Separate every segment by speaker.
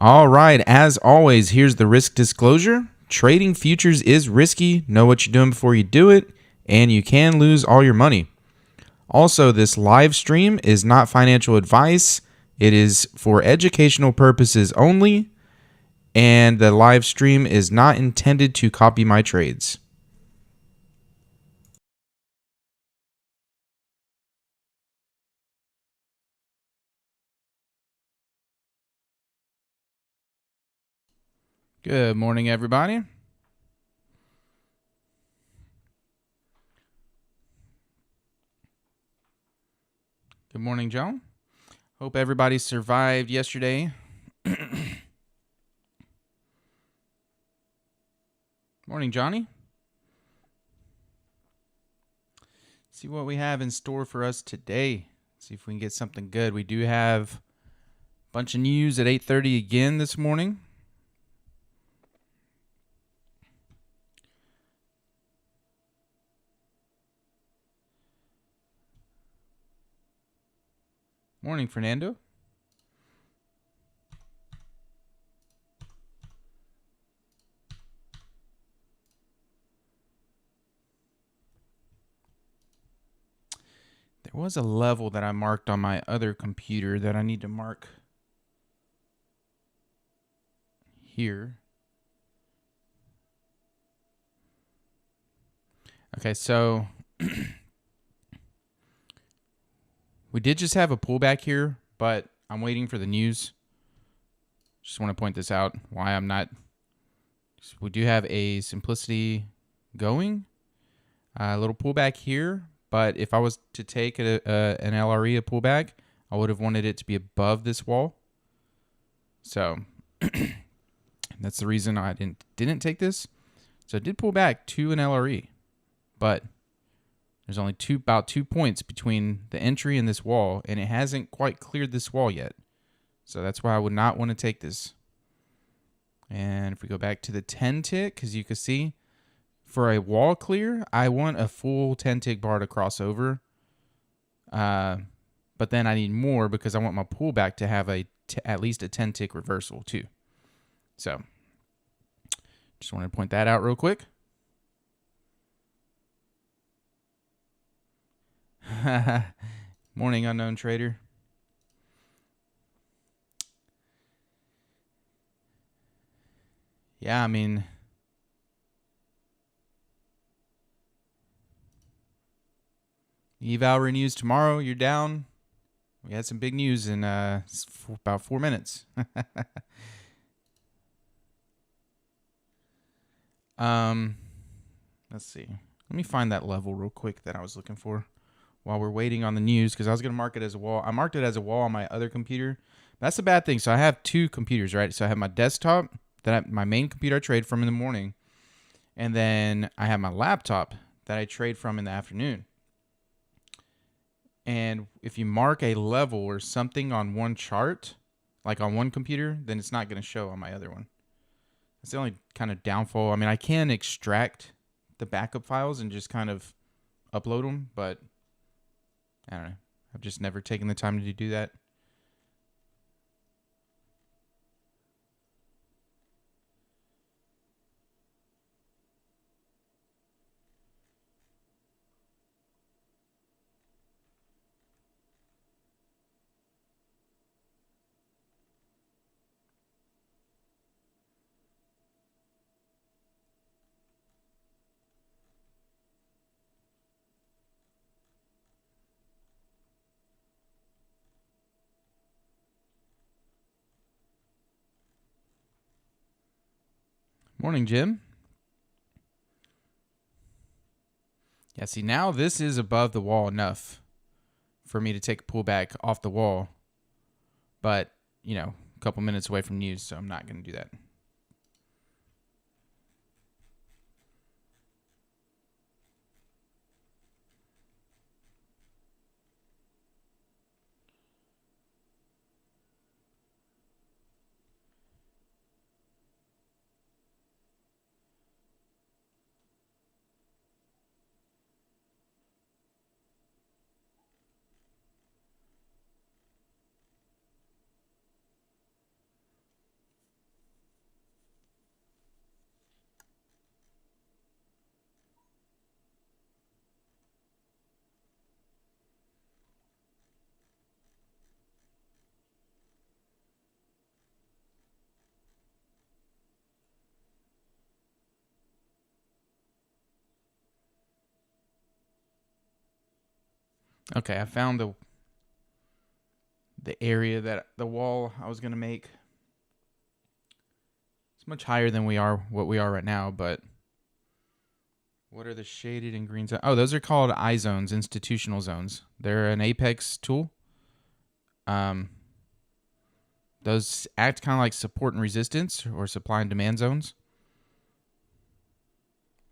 Speaker 1: All right, as always, here's the risk disclosure. Trading futures is risky. Know what you're doing before you do it, and you can lose all your money. Also, this live stream is not financial advice. It is for educational purposes only, and the live stream is not intended to copy my trades. Good morning, everybody. Good morning, Joan. Hope everybody survived yesterday. Morning, Johnny. See what we have in store for us today. See if we can get something good. We do have a bunch of news at 8:30 again this morning. Morning, Fernando. There was a level that I marked on my other computer that I need to mark here. Okay, so we did just have a pullback here, but I'm waiting for the news. Just want to point this out, why I'm not. We do have a simplicity going. A little pullback here, but if I was to take an LRE, a pullback, I would have wanted it to be above this wall. So that's the reason I didn't take this. So it did pull back to an LRE, but there's only about 2 points between the entry and this wall, and it hasn't quite cleared this wall yet. So that's why I would not want to take this. And if we go back to the 10 tick, because you can see, for a wall clear, I want a full 10 tick bar to cross over. But then I need more because I want my pullback to have at least a 10 tick reversal too. So just wanted to point that out real quick. Morning, unknown trader. Yeah, I mean, eval renews tomorrow. You're down. We had some big news in about 4 minutes. Let's see. Let me find that level real quick that I was looking for while we're waiting on the news, because I was going to mark it as a wall. I marked it as a wall on my other computer. That's a bad thing. So I have two computers, right? So I have my desktop, my main computer I trade from in the morning, and then I have my laptop that I trade from in the afternoon. And if you mark a level or something on one chart, like on one computer, then it's not going to show on my other one. That's the only kind of downfall. I mean, I can extract the backup files and just kind of upload them, but I don't know. I've just never taken the time to do that. Morning, Jim. Yeah, see, now this is above the wall enough for me to take a pullback off the wall. But, a couple minutes away from news, so I'm not going to do that. Okay, I found the area that the wall I was gonna make. It's much higher than what we are right now, but what are the shaded and green zones? Oh, those are called I zones, institutional zones. They're an Apex tool. Um, those act kind of like support and resistance or supply and demand zones.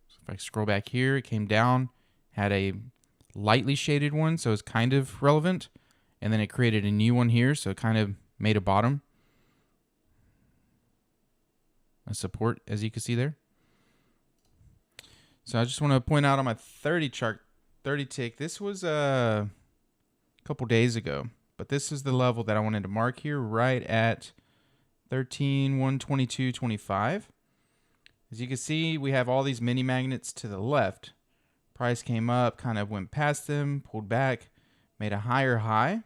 Speaker 1: So if I scroll back here, it came down, had a lightly shaded one, so it's kind of relevant. And then it created a new one here, so it kind of made a bottom. A support, as you can see there. So I just want to point out on my 30 chart, 30 tick, this was a couple days ago. But this is the level that I wanted to mark here, right at 13,122.25. As you can see, we have all these mini magnets to the left. Price came up, kind of went past them, pulled back, made a higher high,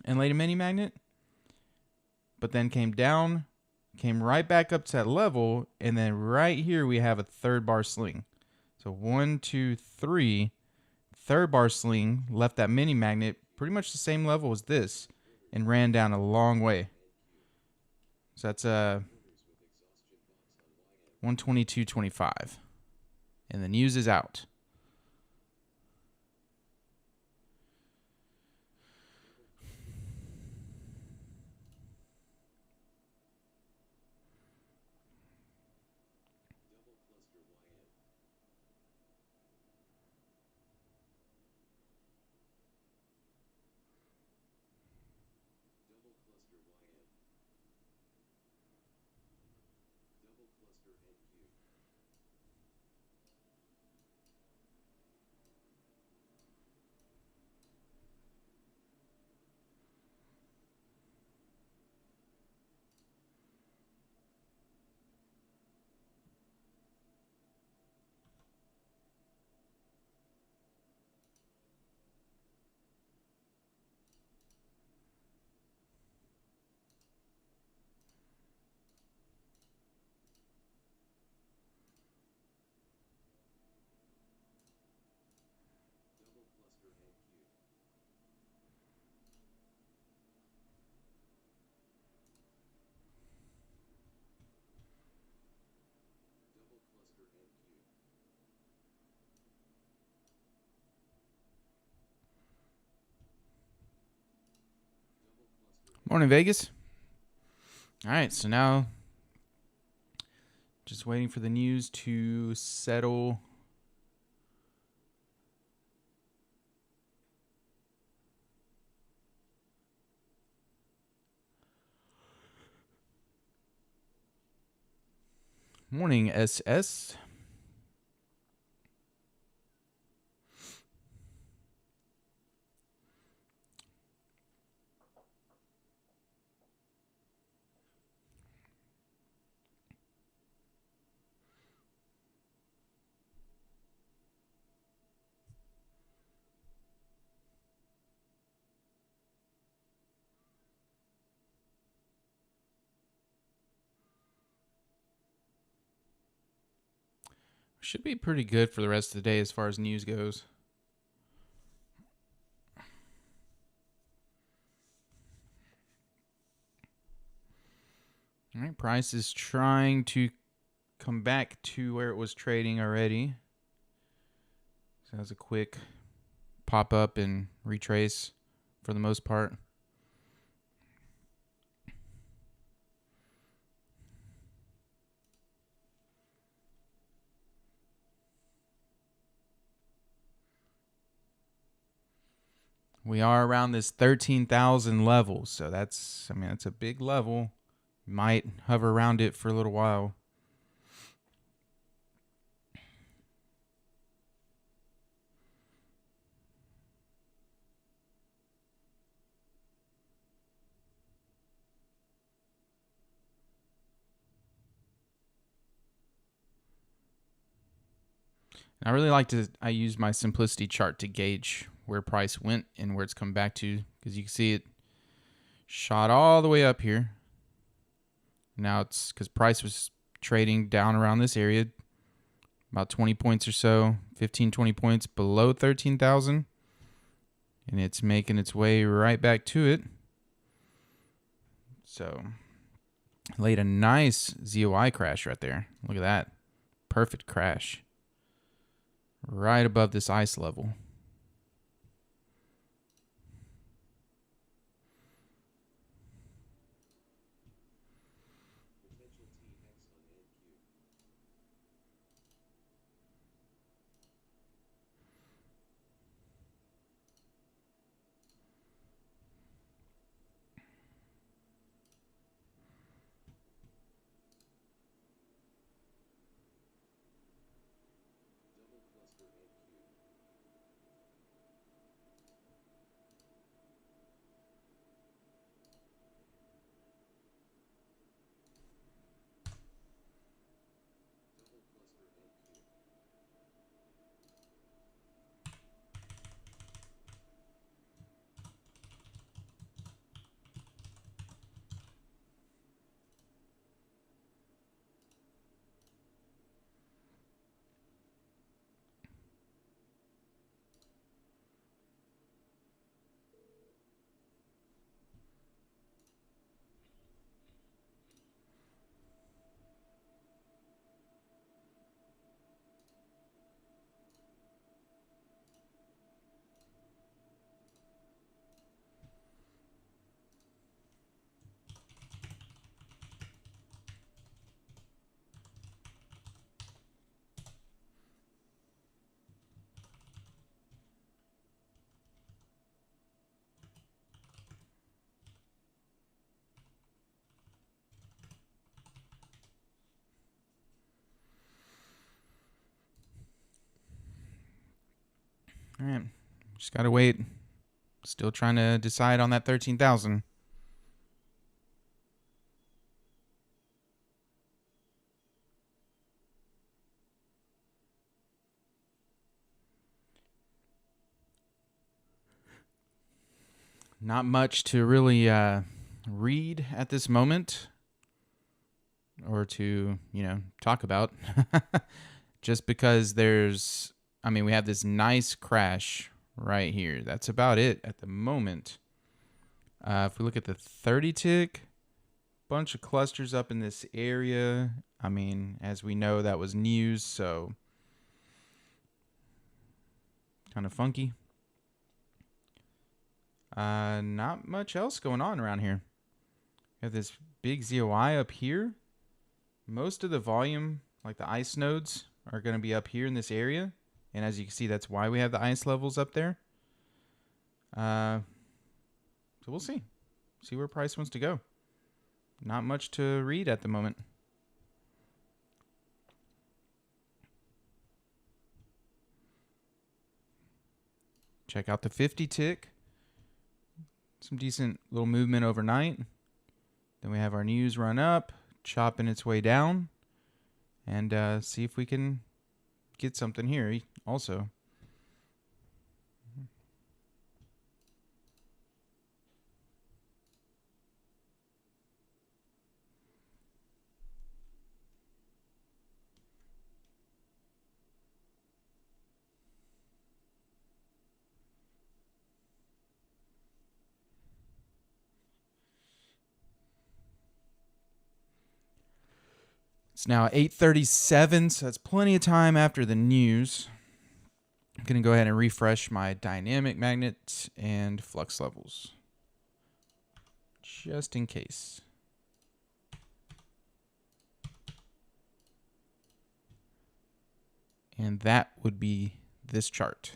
Speaker 1: and laid a mini magnet. But then came down, came right back up to that level, and then right here we have a third bar swing. So 1, 2, 3, third bar swing, left that mini magnet pretty much the same level as this, and ran down a long way. So that's 122.25, and the news is out. Morning, Vegas. All right, so now just waiting for the news to settle. Morning, SS. Should be pretty good for the rest of the day as far as news goes. All right, price is trying to come back to where it was trading already. So that was a quick pop up and retrace for the most part. We are around this 13,000 level, so that's a big level. Might hover around it for a little while. I really like I use my simplicity chart to gauge where price went and where it's come back to, because you can see it shot all the way up here. Now it's because price was trading down around this area, about 20 points or so, 15, 20 points below 13,000. And it's making its way right back to it. So, laid a nice ZOI crash right there. Look at that. Perfect crash. Right above this ice level. All right. Just got to wait. Still trying to decide on that 13,000. Not much to really read at this moment or to, talk about. Just because we have this nice crash right here. That's about it at the moment. If we look at the 30 tick, bunch of clusters up in this area. As we know, that was news, so kind of funky. Not much else going on around here. We have this big ZOI up here. Most of the volume, like the ice nodes, are going to be up here in this area. And as you can see, that's why we have the ice levels up there. So we'll see. See where price wants to go. Not much to read at the moment. Check out the 50 tick. Some decent little movement overnight. Then we have our news run up, chopping its way down. And see if we can get something here also. It's now 8:37, so that's plenty of time after the news. I'm going to go ahead and refresh my dynamic magnet and flux levels, just in case. And that would be this chart.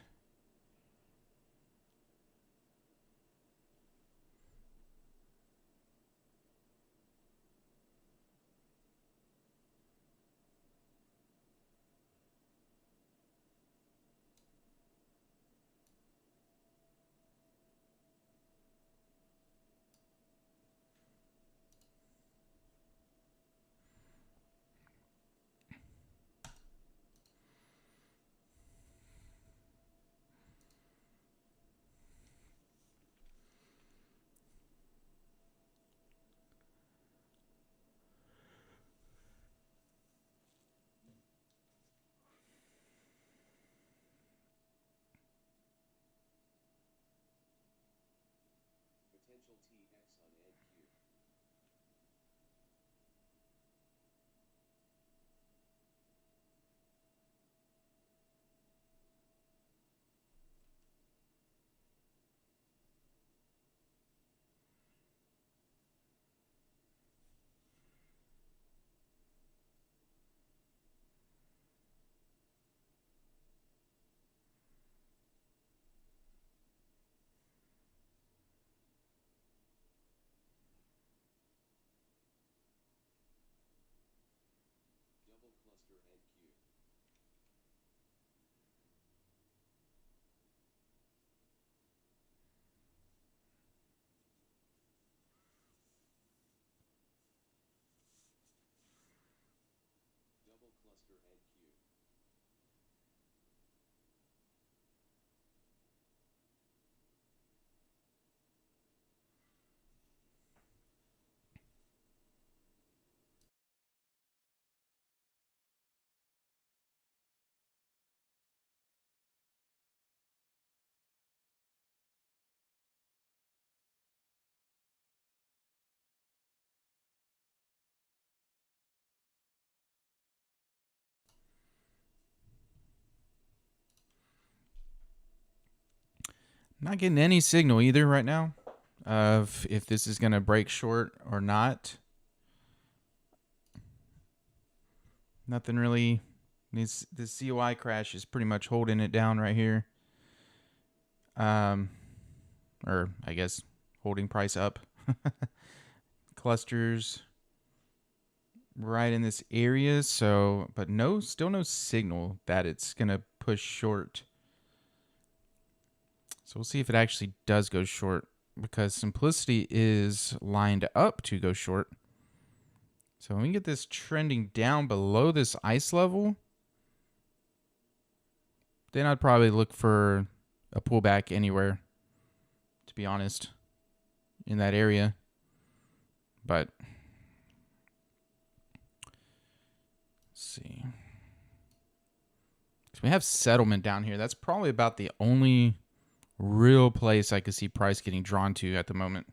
Speaker 1: Not getting any signal either right now of if this is going to break short or not. Nothing really. This COI crash is pretty much holding it down right here. Or I guess holding price up. Clusters right in this area. So, but still no signal that it's going to push short. So we'll see if it actually does go short, because Simplicity is lined up to go short. So when we get this trending down below this ice level, then I'd probably look for a pullback anywhere, to be honest, in that area. But let's see. So we have settlement down here. That's probably about the only real place I could see price getting drawn to at the moment.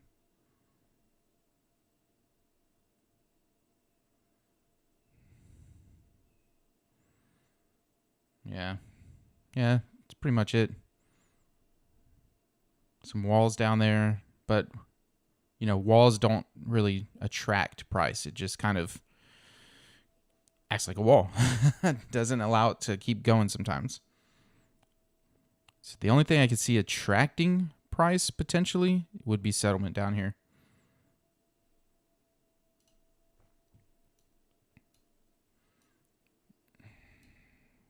Speaker 1: Yeah. Yeah, that's pretty much it. Some walls down there, but you know, walls don't really attract price. It just kind of acts like a wall. Doesn't allow it to keep going sometimes. So the only thing I could see attracting price potentially would be settlement down here.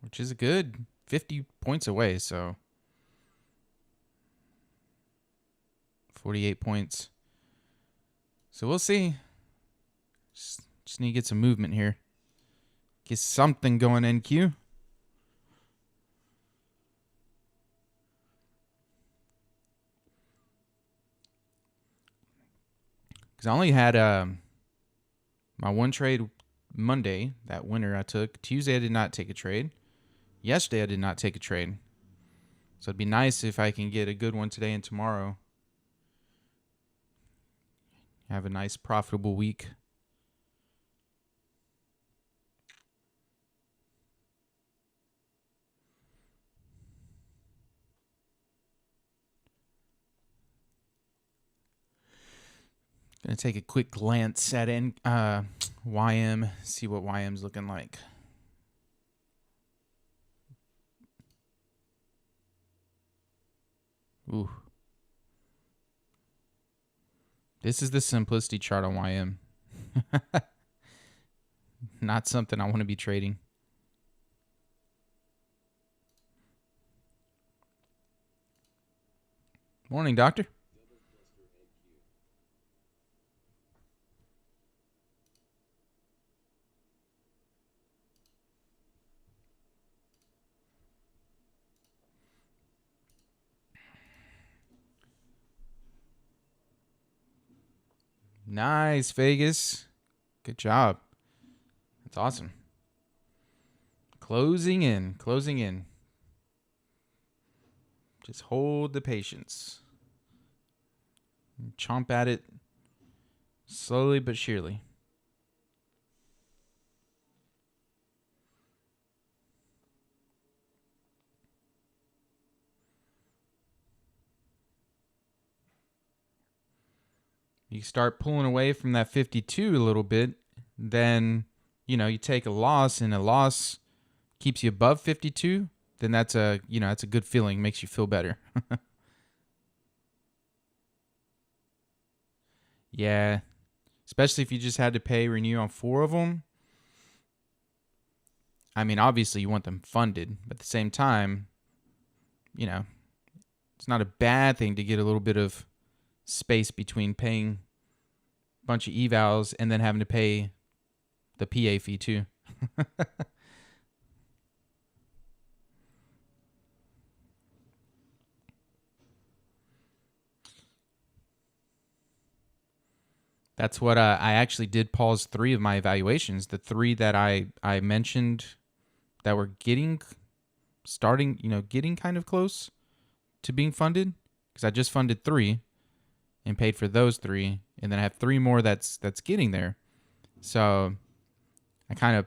Speaker 1: Which is a good 50 points away, so 48 points. So we'll see. Just need to get some movement here. Get something going, NQ. Because I only had my one trade Monday, that winner I took. Tuesday I did not take a trade. Yesterday I did not take a trade. So it'd be nice if I can get a good one today and tomorrow. Have a nice profitable week. Gonna take a quick glance at YM, see what YM's looking like. Ooh. This is the Simplicity chart on YM. Not something I want to be trading. Morning, doctor. Nice, Vegas. Good job. That's awesome. Closing in. Closing in. Just hold the patience. Chomp at it slowly but surely. You start pulling away from that 52 a little bit, then, you take a loss, and a loss keeps you above 52, then that's a good feeling, makes you feel better. Yeah, especially if you just had to pay renew on 4 of them. I mean, obviously you want them funded, but at the same time, you know, it's not a bad thing to get a little bit of space between paying a bunch of evals and then having to pay the PA fee too. That's what I actually did pause 3 of my evaluations. The 3 that I mentioned that were getting kind of close to being funded, because I just funded 3 and paid for those 3, and then I have 3 more that's getting there. So I kind of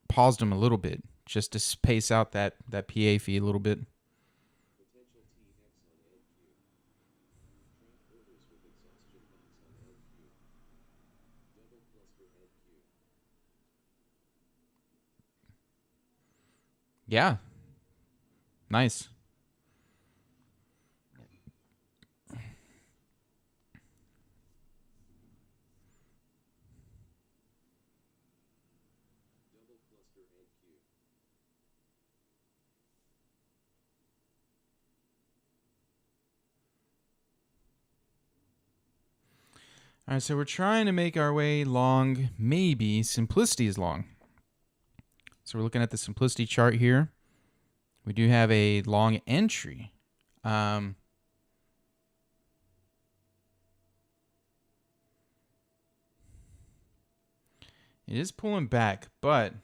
Speaker 1: paused them a little bit just to space out that PA fee a little bit. Yeah, nice. All right, so we're trying to make our way long. Maybe simplicity is long. So we're looking at the simplicity chart here. We do have a long entry. It is pulling back, but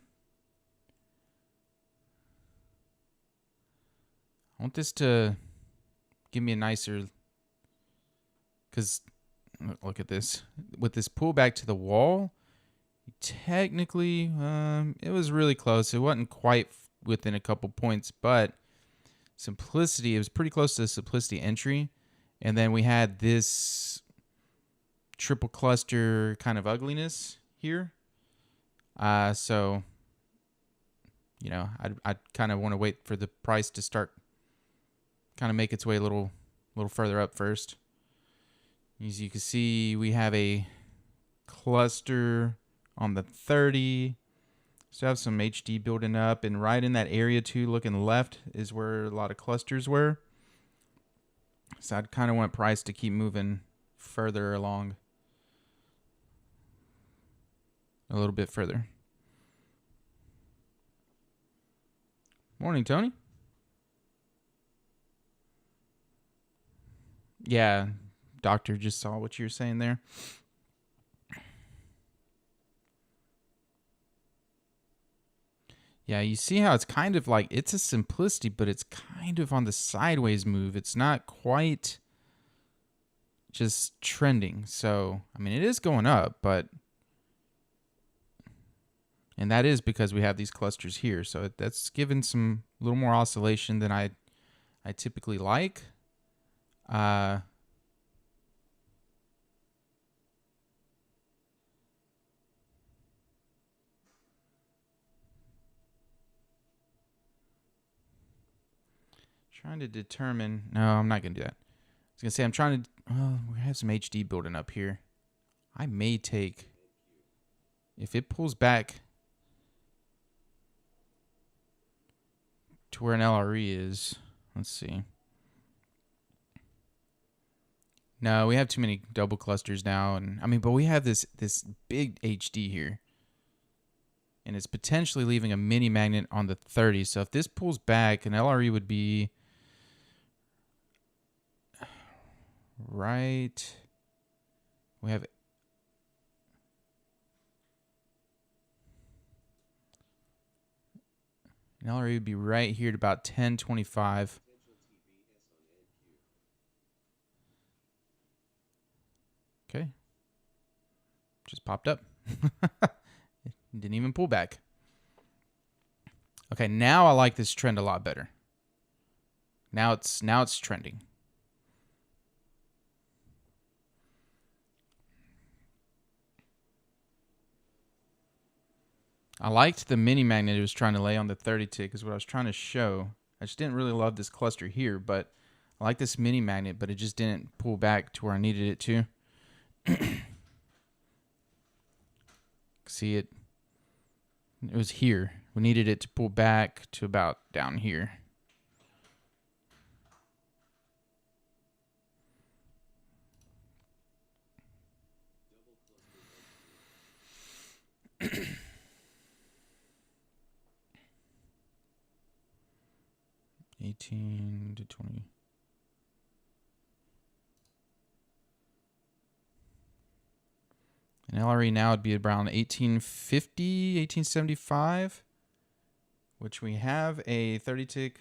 Speaker 1: I want this to give me a nicer, because look at this. With this pullback to the wall, technically, it was really close. It wasn't quite within a couple points, but simplicity, it was pretty close to the simplicity entry. And then we had this triple cluster kind of ugliness here. So, I'd kind of want to wait for the price to start kind of make its way a little further up first. As you can see, we have a cluster on the 30. So have some HD building up, and right in that area too, looking left, is where a lot of clusters were. So I'd kind of want price to keep moving further along. A little bit further. Morning, Tony. Yeah, doctor just saw what you were saying there. Yeah, you see how it's kind of like, it's a simplicity, but it's kind of on the sideways move. It's not quite just trending. So, I mean, it is going up, and that is because we have these clusters here. So that's given some a little more oscillation than I typically like. Trying to determine. No, I'm not going to do that. I was going to say, I'm trying to. Well, we have some HD building up here. I may take. If it pulls back to where an LRE is. Let's see. No, we have too many double clusters now. And I mean, but we have this big HD here. And it's potentially leaving a mini magnet on the 30. So if this pulls back, an LRE would be right. We have an LRE would be right here at about 1025. just popped up. Didn't even pull back. Okay, now I like this trend a lot better. Now it's trending. I liked the mini magnet it was trying to lay on the 30 tick is what I was trying to show. I just didn't really love this cluster here, but I like this mini magnet, but it just didn't pull back to where I needed it to. See it? It was here. We needed it to pull back to about down here. $18 to $20. An LRE now would be around 1850, 1875, which we have a 30 tick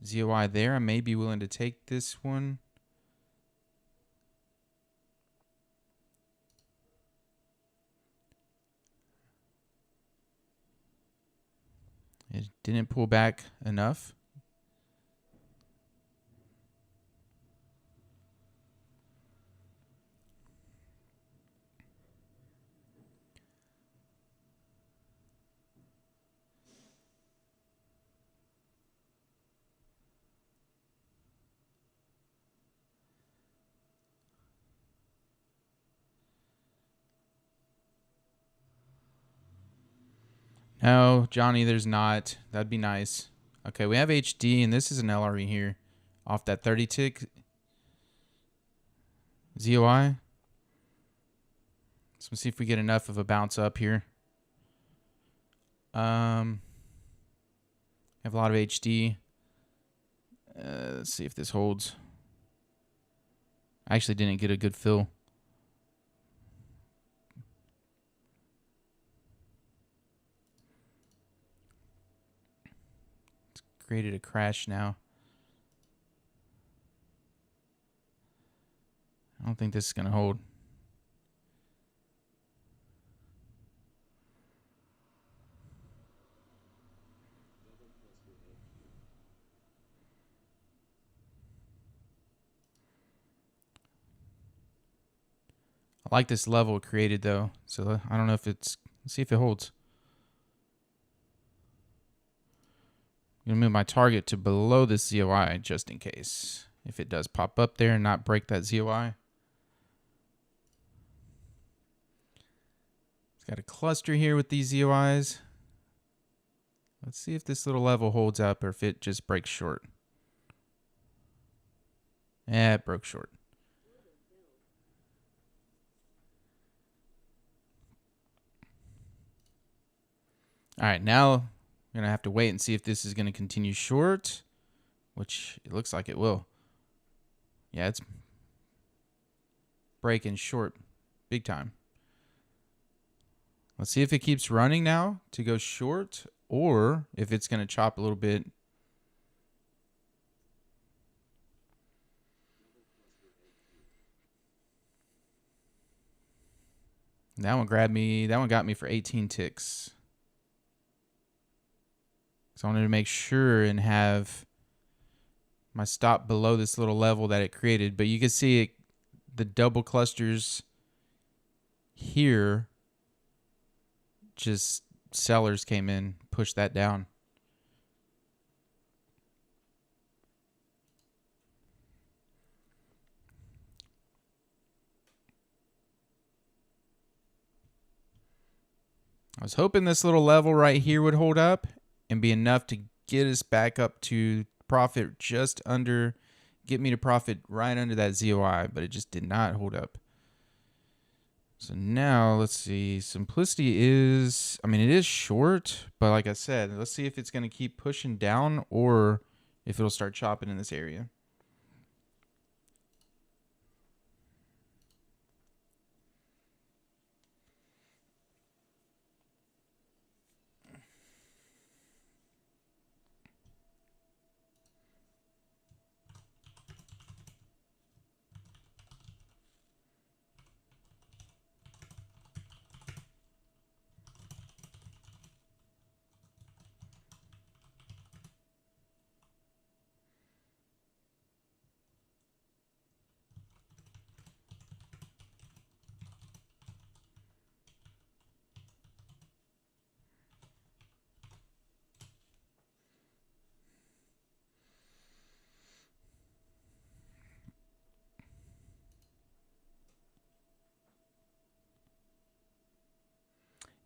Speaker 1: ZOI there. I may be willing to take this one. It didn't pull back enough. No, Johnny, there's not. That'd be nice. Okay, we have HD, and this is an LRE here off that 30 tick ZOI. So let's see if we get enough of a bounce up here. Have a lot of HD. Let's see if this holds. I actually didn't get a good fill. It's created a crash now. I don't think this is going to hold. I like this level created though, so I don't know if it's. Let's see if it holds. I'm gonna move my target to below this ZOI just in case if it does pop up there and not break that ZOI. It's got a cluster here with these ZOIs. Let's see if this little level holds up or if it just breaks short. Yeah, it broke short. All right, now we're going to have to wait and see if this is going to continue short, which it looks like it will. Yeah, it's breaking short big time. Let's see if it keeps running now to go short or if it's going to chop a little bit. That one grabbed me. That one got me for 18 ticks. So I wanted to make sure and have my stop below this little level that it created. But you can see it, the double clusters here, just sellers came in, pushed that down. I was hoping this little level right here would hold up and be enough to get us back up to profit just under, get me to profit right under that ZOI, but it just did not hold up. So now let's see, simplicity is, I mean, it is short, but like I said, let's see if it's going to keep pushing down or if it'll start chopping in this area.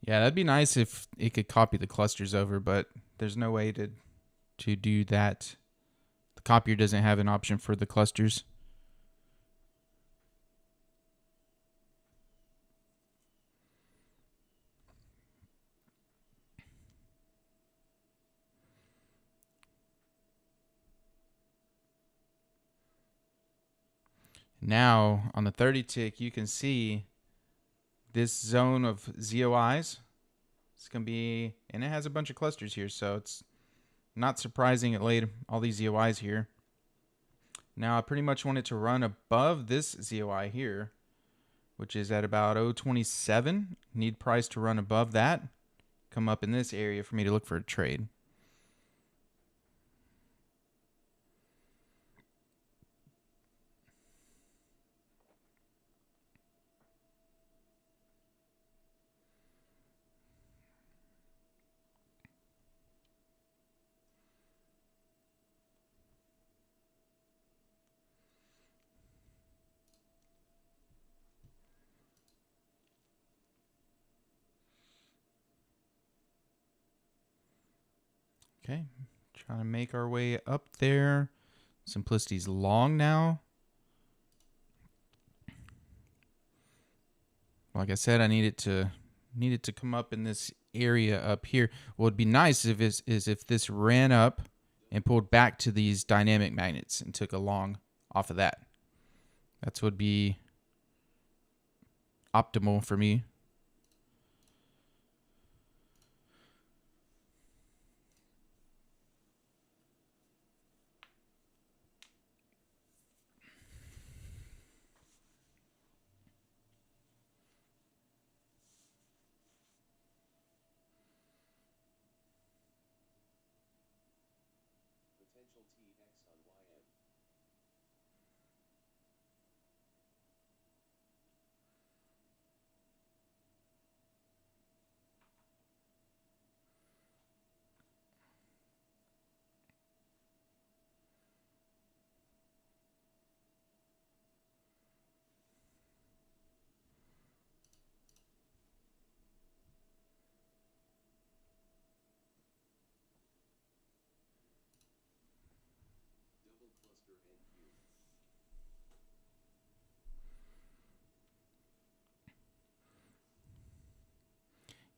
Speaker 1: Yeah, that'd be nice if it could copy the clusters over, but there's no way to do that. The copier doesn't have an option for the clusters. Now, on the 30 tick, you can see this zone of ZOIs. It's going to be, and it has a bunch of clusters here, so it's not surprising it laid all these ZOIs here. Now, I pretty much want it to run above this ZOI here, which is at about 0.27. Need price to run above that. Come up in this area for me to look for a trade. Okay, trying to make our way up there. Simplicity's long now. Like I said, I need it to come up in this area up here. What would be nice is if this ran up and pulled back to these dynamic magnets and took a long off of that. That's would be optimal for me.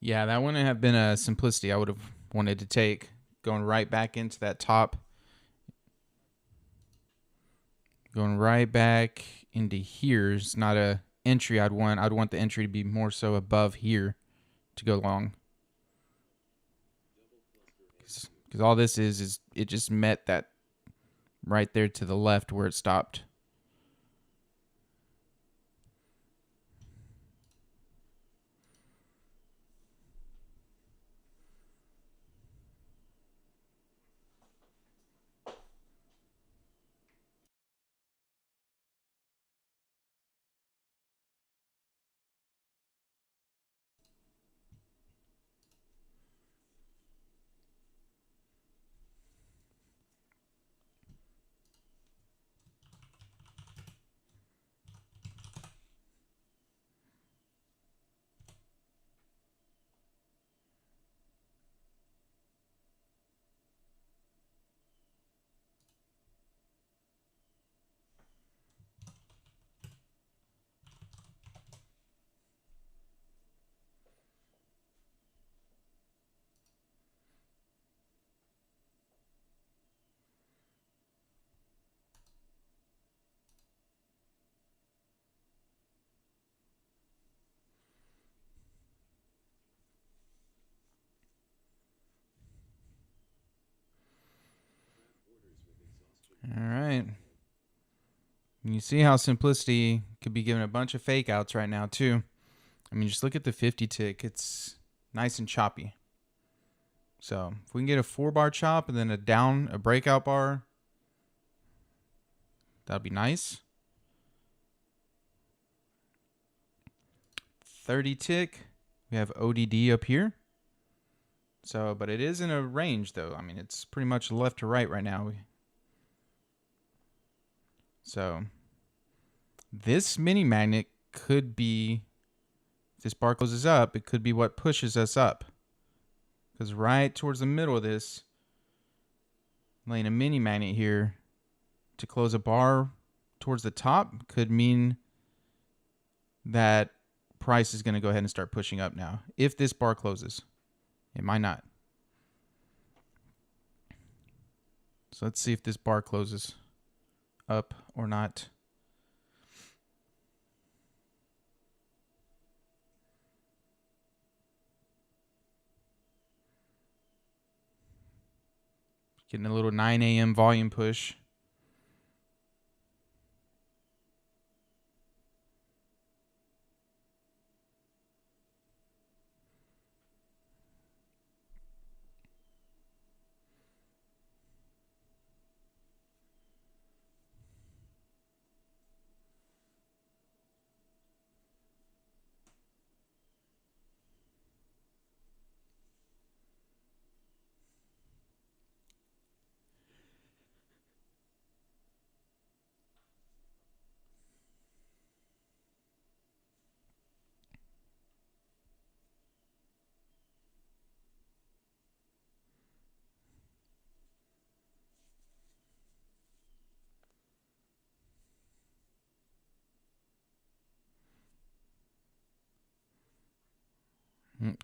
Speaker 1: Yeah, that wouldn't have been a simplicity I would have wanted to take. Going right back into that top. Going right back into here is not a entry I'd want. I'd want the entry to be more so above here to go long. Because all this is it just met that right there to the left where it stopped. All right. And you see how simplicity could be given a bunch of fake outs right now too. I mean, just look at the 50 tick. It's nice and choppy. So if we can get a 4-bar chop and then a breakout bar, that'd be nice. 30 tick. We have ODD up here. So, but it is in a range though. I mean, it's pretty much left to right now. So this mini magnet could be If this bar closes up, it could be what pushes us up. Because right towards the middle of this, laying a mini magnet here to close a bar towards the top could mean that price is going to go ahead and start pushing up now. If this bar closes, it might not. So let's see if this bar closes up or not. Getting a little 9 a.m. volume push.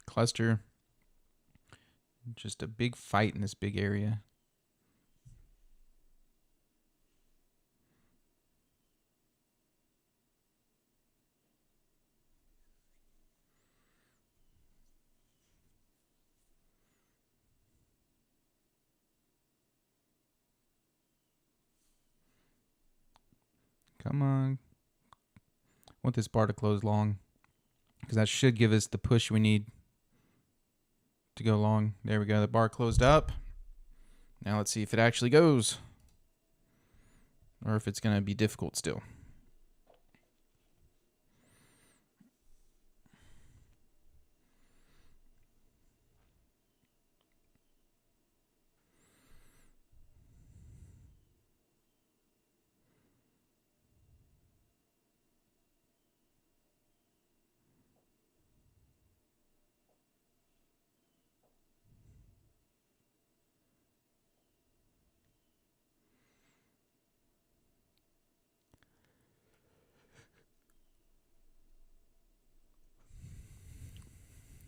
Speaker 1: Cluster. Just a big fight in this big area. Come on. I want this bar to close long because that should give us the push we need to go long. There we go. The bar closed up. Now let's see if it actually goes or if it's going to be difficult still.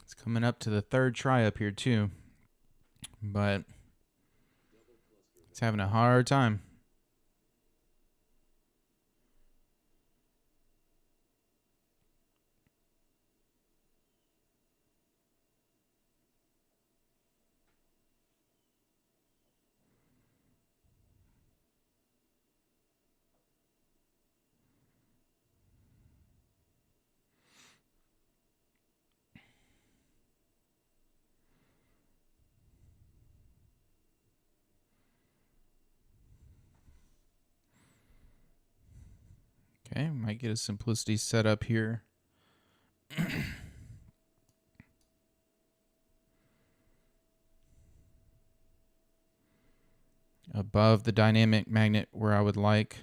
Speaker 1: It's coming up to the third try up here too, but it's having a hard time. Okay, might get a simplicity set up here. Above the dynamic magnet where I would like.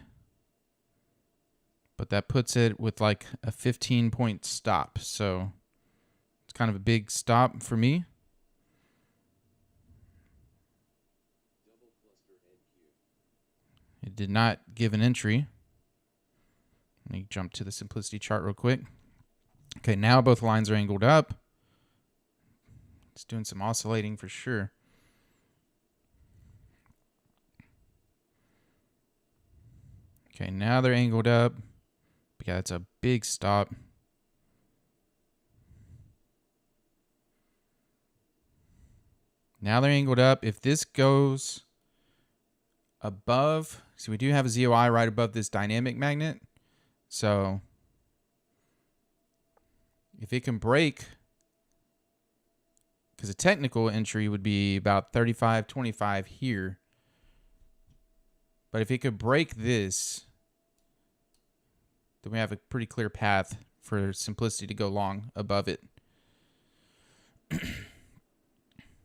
Speaker 1: But that puts it with like a 15-point stop. So it's kind of a big stop for me. It did not give an entry. Let me jump to the simplicity chart real quick. Okay, now both lines are angled up. It's doing some oscillating for sure. Okay, now they're angled up. But yeah, it's a big stop. Now they're angled up. If this goes above, so we do have a ZOI right above this dynamic magnet. So if it can break, because a technical entry would be about 35.25 here. But if it could break this, then we have a pretty clear path for simplicity to go long above it.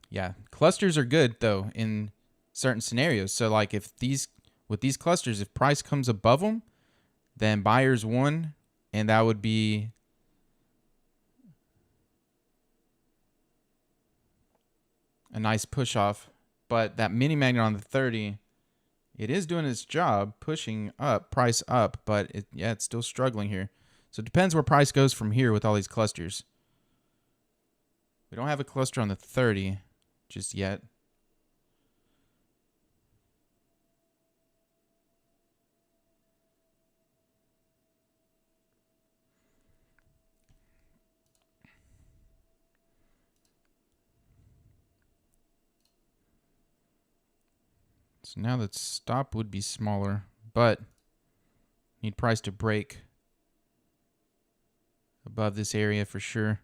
Speaker 1: Yeah, clusters are good though in certain scenarios. So like if with these clusters, if price comes above them, then buyers won, and that would be a nice push off. But that mini magnet on the 30, it is doing its job, pushing up, price up, but it's still struggling here. So it depends where price goes from here with all these clusters. We don't have a cluster on the 30 just yet. So now that stop would be smaller, but need price to break above this area for sure.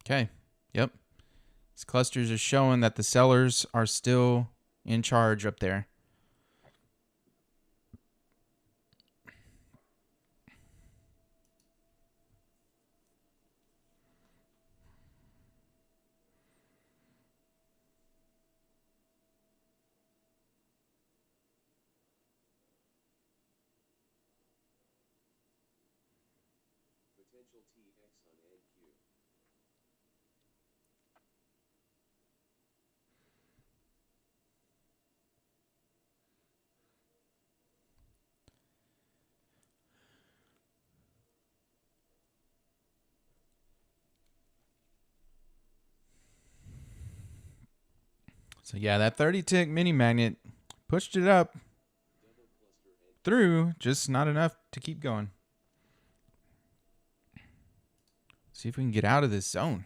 Speaker 1: Okay. Yep. These clusters are showing that the sellers are still in charge up there. So yeah, that 30 tick mini magnet pushed it up through, just not enough to keep going. See if we can get out of this zone.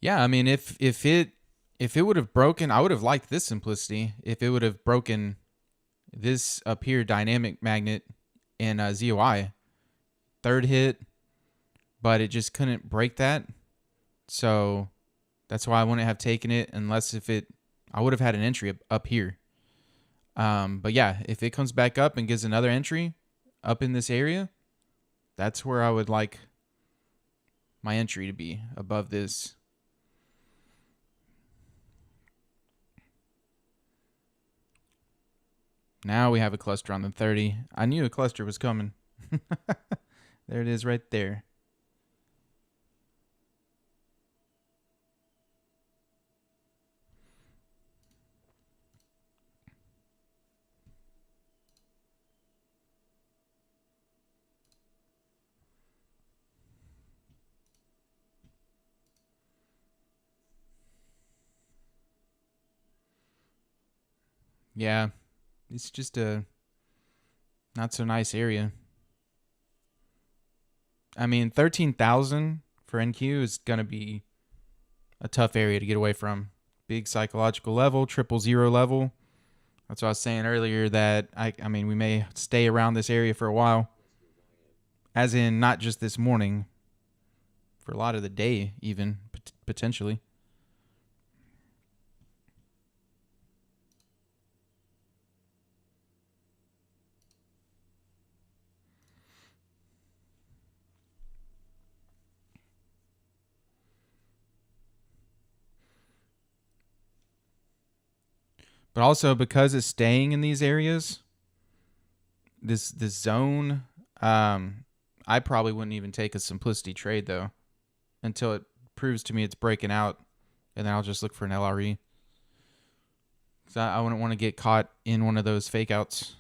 Speaker 1: Yeah, I mean, if it would have broken, I would have liked this simplicity. If it would have broken this up here dynamic magnet in ZOI, third hit, but it just couldn't break that. So that's why I wouldn't have taken it unless I would have had an entry up here. But yeah, if it comes back up and gives another entry up in this area, that's where I would like my entry to be, above this. Now we have a cluster on the 30. I knew a cluster was coming. There it is right there. Yeah, it's just a not so nice area. I mean, 13,000 for NQ is going to be a tough area to get away from. Big psychological level, 000 level. That's what I was saying earlier, that I mean, we may stay around this area for a while. As in, not just this morning, for a lot of the day, even, potentially. But also, because it's staying in these areas, this zone, I probably wouldn't even take a simplicity trade, though, until it proves to me it's breaking out, and then I'll just look for an LRE. So I wouldn't want to get caught in one of those fake outs.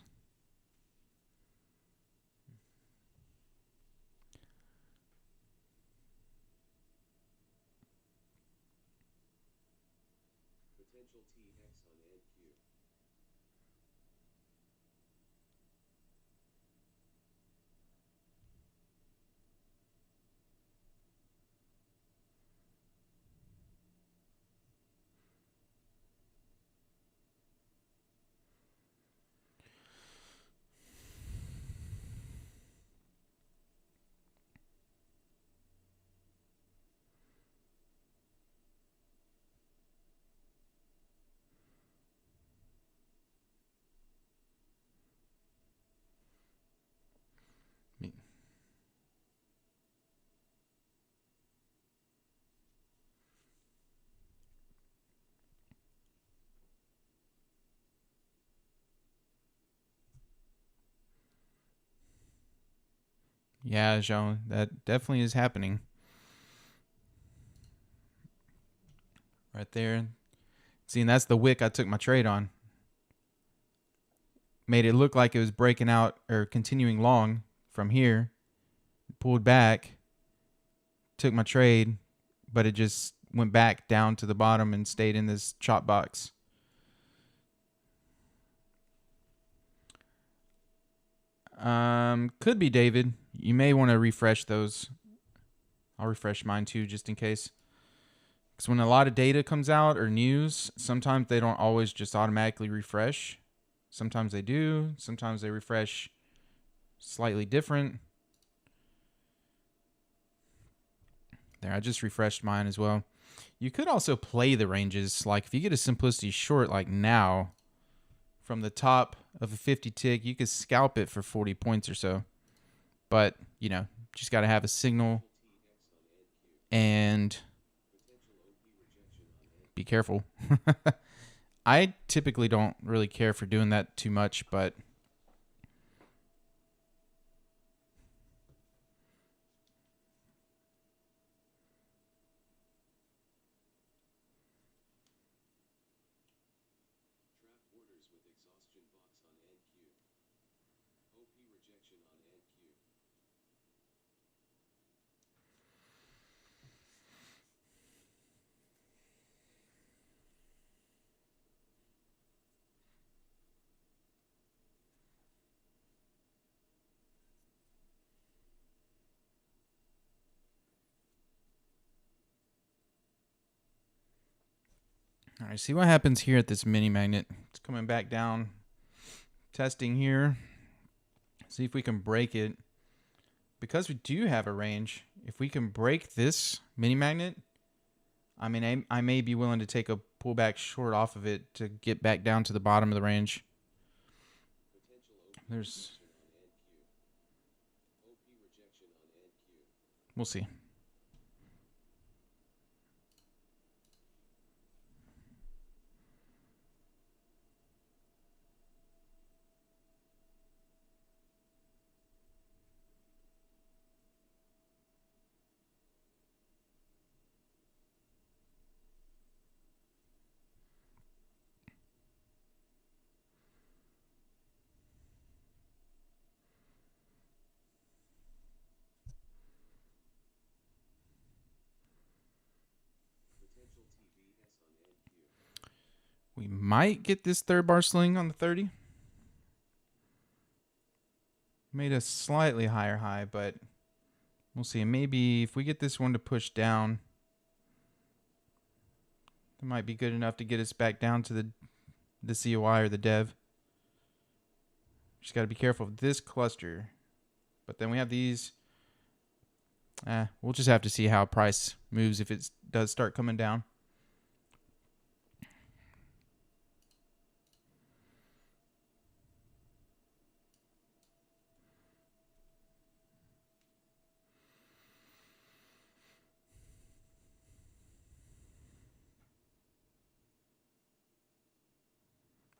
Speaker 1: Yeah, Joe, that definitely is happening. Right there. See, and that's the wick I took my trade on. Made it look like it was breaking out or continuing long from here. Pulled back, took my trade, but it just went back down to the bottom and stayed in this chop box. Could be David. You may want to refresh those. I'll refresh mine too, just in case. Because when a lot of data comes out or news, sometimes they don't always just automatically refresh. Sometimes they do. Sometimes they refresh slightly different. There, I just refreshed mine as well. You could also play the ranges. Like if you get a simplicity short like now, from the top of a 50 tick, you could scalp it for 40 points or so. But, you know, just got to have a signal and be careful. I typically don't really care for doing that too much, but all right, see what happens here at this mini magnet. It's coming back down. Testing here. See if we can break it. Because we do have a range, if we can break this mini magnet, I mean, I may be willing to take a pullback short off of it to get back down to the bottom of the range. We'll see. We might get this third bar sling on the 30. Made a slightly higher high, but we'll see. Maybe if we get this one to push down, it might be good enough to get us back down to the COI or the dev. Just got to be careful of this cluster. But then we have these. We'll just have to see how price moves if it does start coming down.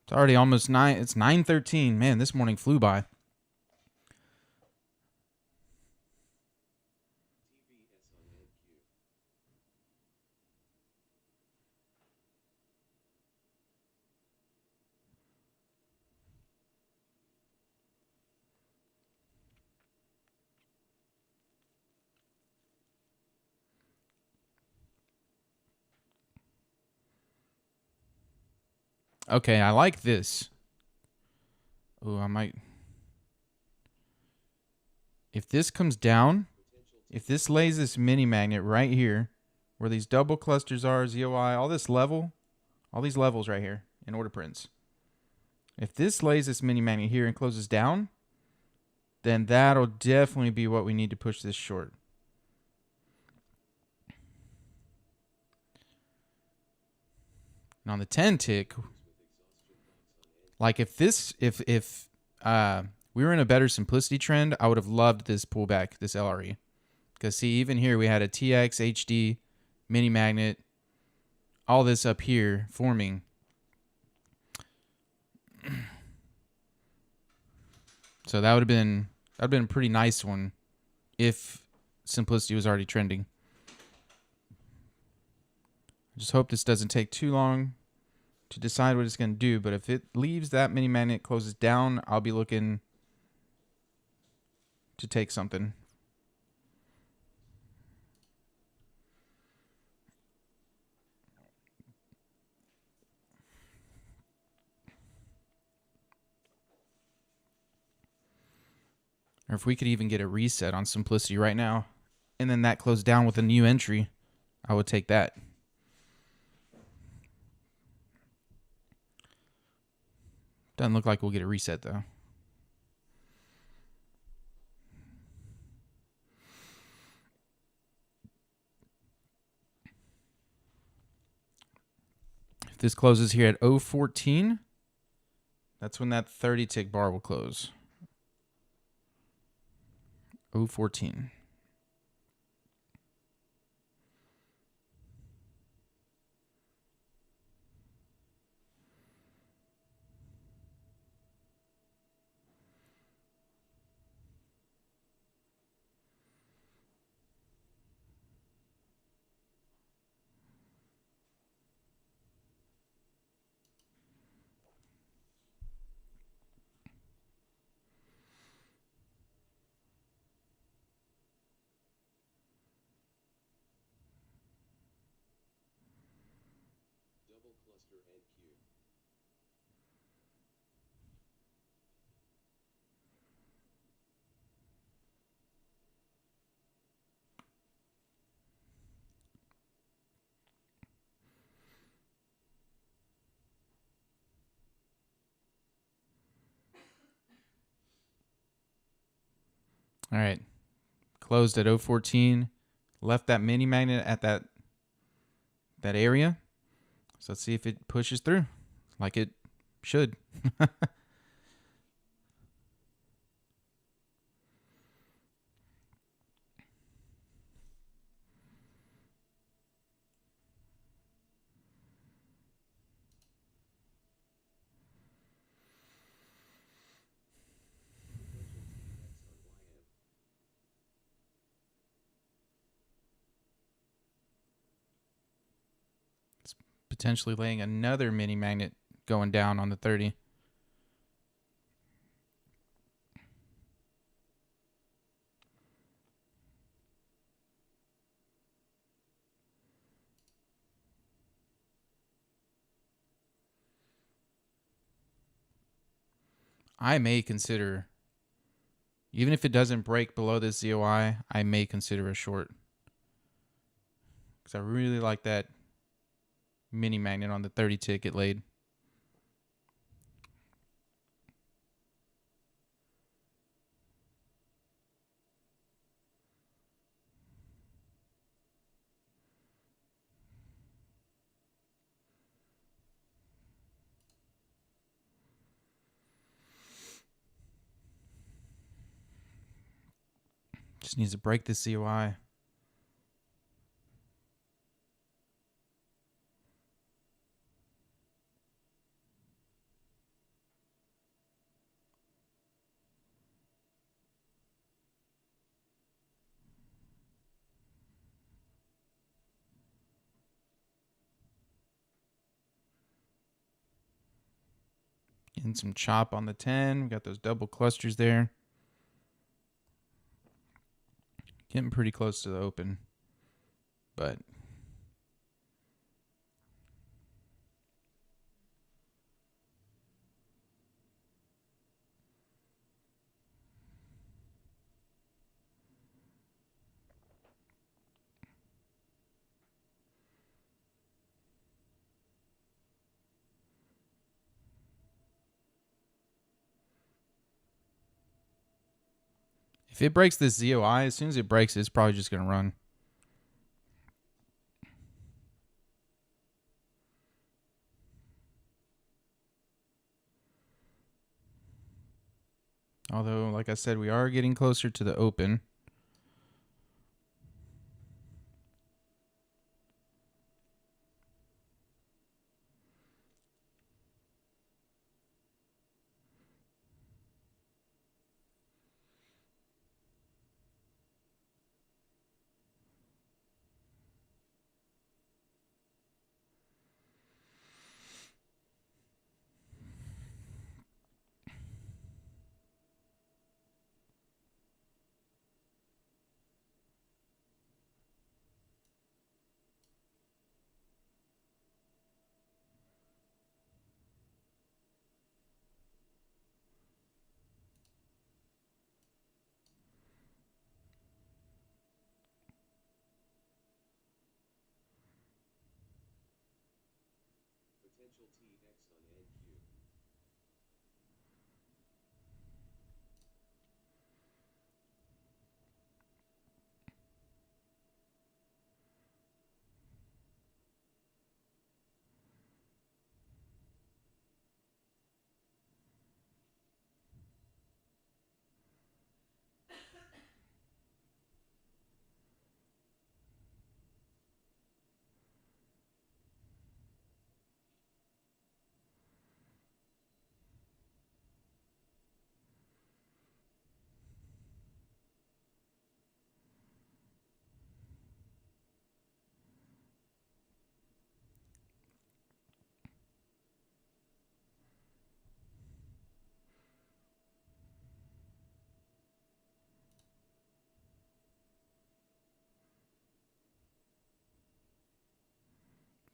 Speaker 1: It's already almost 9. It's 9:13. Man, this morning flew by. Okay, I like this. Oh, I might. If this comes down, if this lays this mini magnet right here, where these double clusters are, ZOI, all this level, all these levels right here in order prints. If this lays this mini magnet here and closes down, then that'll definitely be what we need to push this short. And on the 10 tick, like if we were in a better simplicity trend, I would have loved this pullback, this LRE. Because see, even here we had a TX, HD, mini magnet, all this up here forming. So that would have been a pretty nice one if simplicity was already trending. I just hope this doesn't take too long to decide what it's going to do. But if it leaves that mini magnet, closes down, I'll be looking to take something. Or if we could even get a reset on simplicity right now, and then that closed down with a new entry, I would take that. Doesn't look like we'll get a reset though. If this closes here at 0.14, that's when that 30 tick bar will close. 0.14. All right. Closed at 0.14. Left that mini magnet at that area. So let's see if it pushes through like it should. Potentially laying another mini magnet going down on the 30. I may consider, even if it doesn't break below this ZOI, I may consider a short. Because I really like that mini magnet on the 30 tick it laid. Just needs to break this ZOI. Getting some chop on the 10. We got those double clusters there. Getting pretty close to the open. But if it breaks this ZOI, as soon as it breaks, it's probably just going to run. Although, like I said, we are getting closer to the open.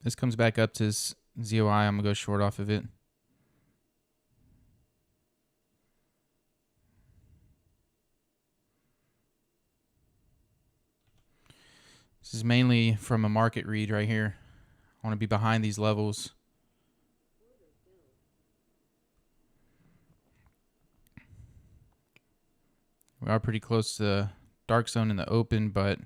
Speaker 1: This comes back up to ZOI. I'm going to go short off of it. This is mainly from a market read right here. I want to be behind these levels. We are pretty close to the dark zone in the open, but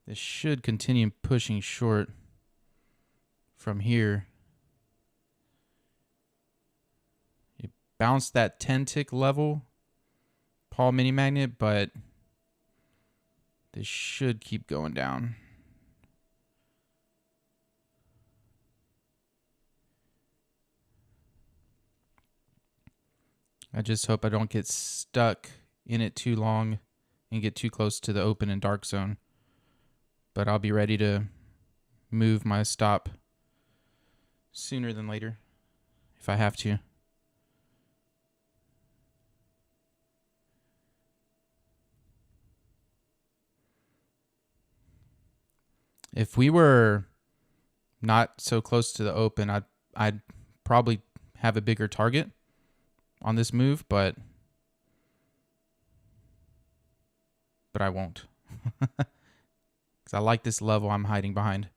Speaker 1: this should continue pushing short from here. You bounce that 10 tick level, Paul mini magnet, but this should keep going down. I just hope I don't get stuck in it too long and get too close to the open and dark zone. But I'll be ready to move my stop sooner than later if I have to. If we were not so close to the open, I'd probably have a bigger target on this move, but I won't. Because I like this level I'm hiding behind.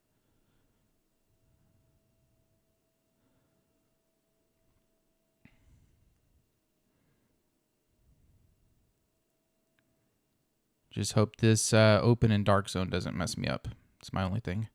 Speaker 1: Just hope this open and dark zone doesn't mess me up. It's my only thing.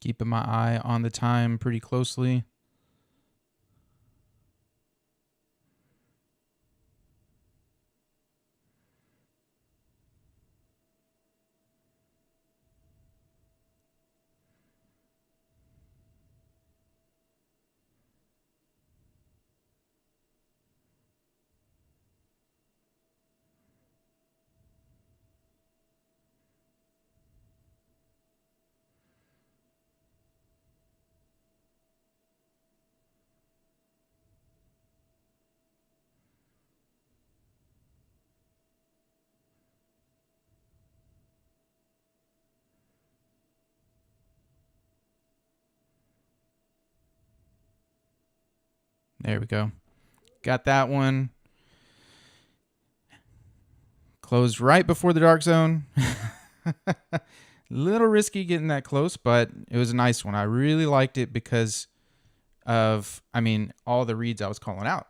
Speaker 1: Keeping my eye on the time pretty closely. There we go. Got that one. Closed right before the dark zone. Little risky getting that close, but it was a nice one. I really liked it because of, all the reads I was calling out.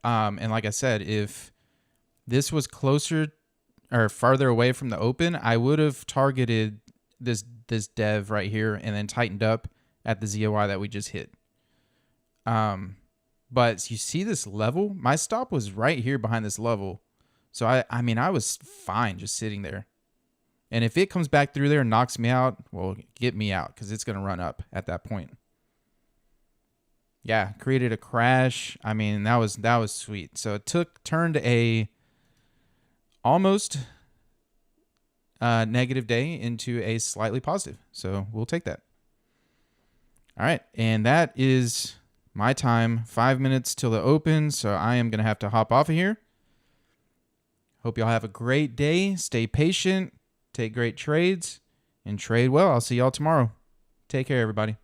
Speaker 1: And like I said, if this was closer or farther away from the open, I would have targeted this dev right here and then tightened up at the ZOI that we just hit. But you see this level? My stop was right here behind this level. So I was fine just sitting there. And if it comes back through there and knocks me out, well, get me out because it's going to run up at that point. Yeah, created a crash. I mean, that was sweet. So it turned a almost negative day into a slightly positive. So we'll take that. All right, and that is my time. 5 minutes till the open, so I am gonna have to hop off of here. Hope y'all have a great day. Stay patient, take great trades, and trade well. I'll see y'all tomorrow. Take care, everybody.